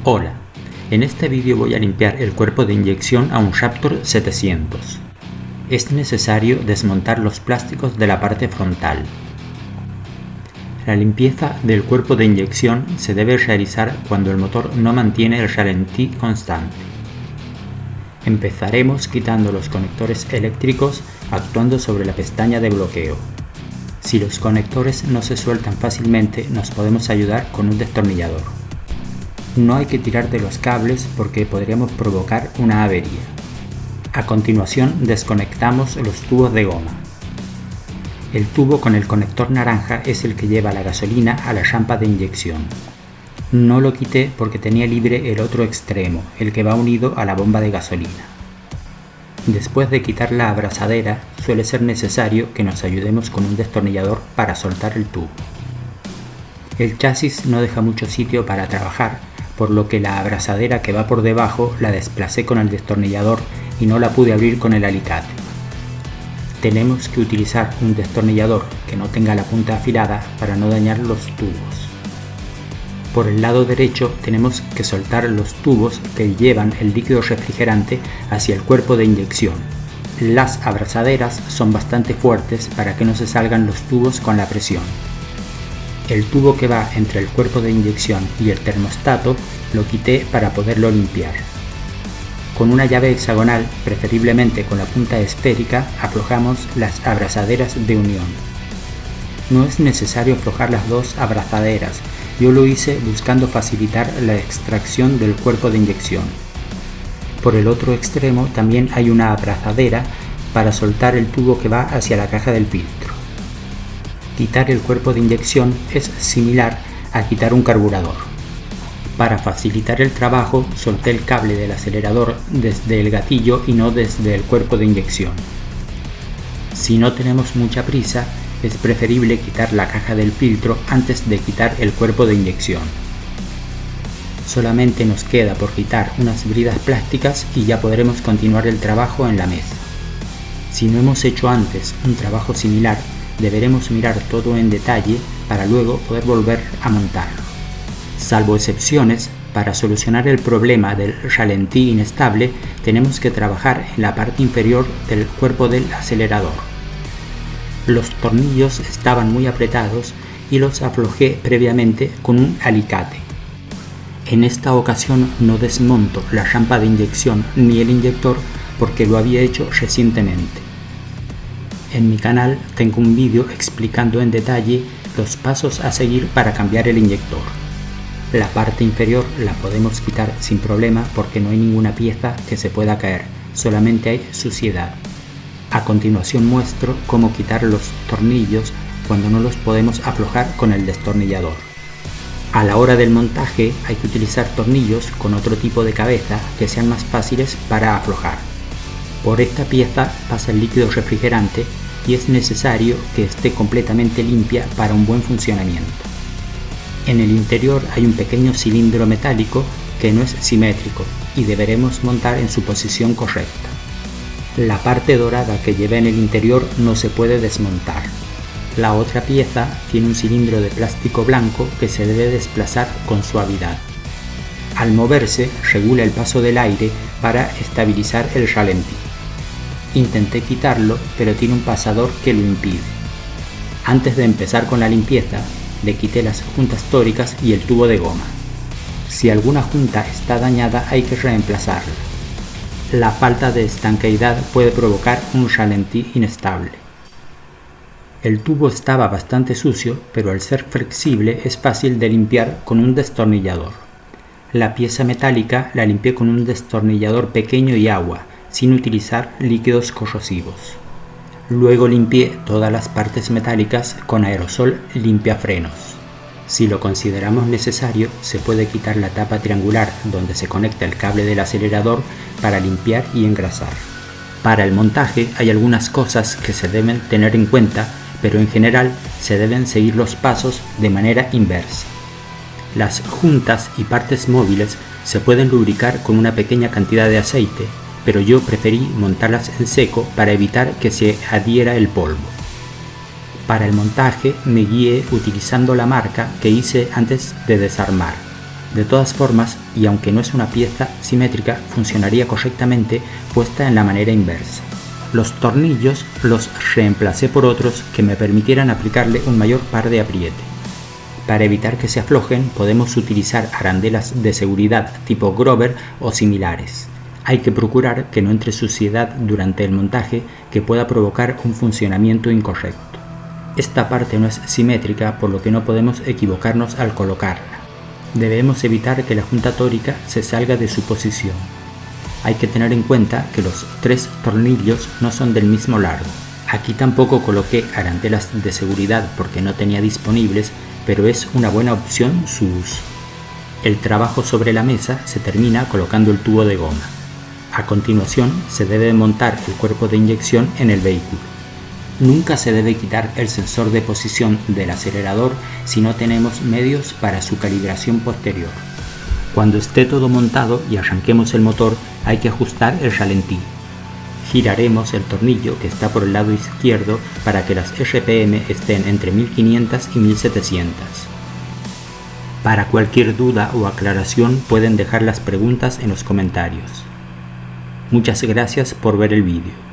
Hola, en este vídeo voy a limpiar el cuerpo de inyección a un Raptor 700. Es necesario desmontar los plásticos de la parte frontal. La limpieza del cuerpo de inyección se debe realizar cuando el motor no mantiene el ralentí constante. Empezaremos quitando los conectores eléctricos actuando sobre la pestaña de bloqueo. Si los conectores no se sueltan fácilmente, nos podemos ayudar con un destornillador. No hay que tirar de los cables porque podríamos provocar una avería. A continuación desconectamos los tubos de goma. El tubo con el conector naranja es el que lleva la gasolina a la rampa de inyección. No lo quité porque tenía libre el otro extremo, el que va unido a la bomba de gasolina. Después de quitar la abrazadera, suele ser necesario que nos ayudemos con un destornillador para soltar el tubo. El chasis no deja mucho sitio para trabajar, por lo que la abrazadera que va por debajo la desplacé con el destornillador y no la pude abrir con el alicate. Tenemos que utilizar un destornillador que no tenga la punta afilada para no dañar los tubos. Por el lado derecho tenemos que soltar los tubos que llevan el líquido refrigerante hacia el cuerpo de inyección. Las abrazaderas son bastante fuertes para que no se salgan los tubos con la presión. El tubo que va entre el cuerpo de inyección y el termostato lo quité para poderlo limpiar. Con una llave hexagonal, preferiblemente con la punta esférica, aflojamos las abrazaderas de unión. No es necesario aflojar las dos abrazaderas, yo lo hice buscando facilitar la extracción del cuerpo de inyección. Por el otro extremo también hay una abrazadera para soltar el tubo que va hacia la caja del filtro. Quitar el cuerpo de inyección es similar a quitar un carburador. Para facilitar el trabajo, solté el cable del acelerador desde el gatillo y no desde el cuerpo de inyección. Si no tenemos mucha prisa, es preferible quitar la caja del filtro antes de quitar el cuerpo de inyección. Solamente nos queda por quitar unas bridas plásticas y ya podremos continuar el trabajo en la mesa. Si no hemos hecho antes un trabajo similar, deberemos mirar todo en detalle para luego poder volver a montarlo. Salvo excepciones, para solucionar el problema del ralentí inestable, tenemos que trabajar en la parte inferior del cuerpo del acelerador. Los tornillos estaban muy apretados y los aflojé previamente con un alicate. En esta ocasión no desmonto la rampa de inyección ni el inyector porque lo había hecho recientemente. En mi canal tengo un vídeo explicando en detalle los pasos a seguir para cambiar el inyector. La parte inferior la podemos quitar sin problema porque no hay ninguna pieza que se pueda caer, solamente hay suciedad. A continuación muestro cómo quitar los tornillos cuando no los podemos aflojar con el destornillador. A la hora del montaje hay que utilizar tornillos con otro tipo de cabeza que sean más fáciles para aflojar. Por esta pieza pasa el líquido refrigerante y es necesario que esté completamente limpia para un buen funcionamiento. En el interior hay un pequeño cilindro metálico que no es simétrico y deberemos montar en su posición correcta. La parte dorada que lleva en el interior no se puede desmontar. La otra pieza tiene un cilindro de plástico blanco que se debe desplazar con suavidad. Al moverse, regula el paso del aire para estabilizar el ralentí. Intenté quitarlo, pero tiene un pasador que lo impide. Antes de empezar con la limpieza, le quité las juntas tóricas y el tubo de goma. Si alguna junta está dañada, hay que reemplazarla. La falta de estanqueidad puede provocar un ralentí inestable. El tubo estaba bastante sucio, pero al ser flexible es fácil de limpiar con un destornillador. La pieza metálica la limpié con un destornillador pequeño y agua, sin utilizar líquidos corrosivos. Luego limpié todas las partes metálicas con aerosol limpiafrenos. Si lo consideramos necesario, se puede quitar la tapa triangular donde se conecta el cable del acelerador para limpiar y engrasar. Para el montaje hay algunas cosas que se deben tener en cuenta, pero en general se deben seguir los pasos de manera inversa. Las juntas y partes móviles se pueden lubricar con una pequeña cantidad de aceite, pero yo preferí montarlas en seco para evitar que se adhiera el polvo. Para el montaje me guié utilizando la marca que hice antes de desarmar. De todas formas, y aunque no es una pieza simétrica, funcionaría correctamente puesta en la manera inversa. Los tornillos los reemplacé por otros que me permitieran aplicarle un mayor par de apriete. Para evitar que se aflojen, podemos utilizar arandelas de seguridad tipo Grover o similares. Hay que procurar que no entre suciedad durante el montaje que pueda provocar un funcionamiento incorrecto. Esta parte no es simétrica, por lo que no podemos equivocarnos al colocarla. Debemos evitar que la junta tórica se salga de su posición. Hay que tener en cuenta que los 3 tornillos no son del mismo largo. Aquí tampoco coloqué arandelas de seguridad porque no tenía disponibles, pero es una buena opción su uso. El trabajo sobre la mesa se termina colocando el tubo de goma. A continuación se debe montar el cuerpo de inyección en el vehículo. Nunca se debe quitar el sensor de posición del acelerador si no tenemos medios para su calibración posterior. Cuando esté todo montado y arranquemos el motor, hay que ajustar el ralentí. Giraremos el tornillo que está por el lado izquierdo para que las RPM estén entre 1500 y 1700. Para cualquier duda o aclaración pueden dejar las preguntas en los comentarios. Muchas gracias por ver el vídeo.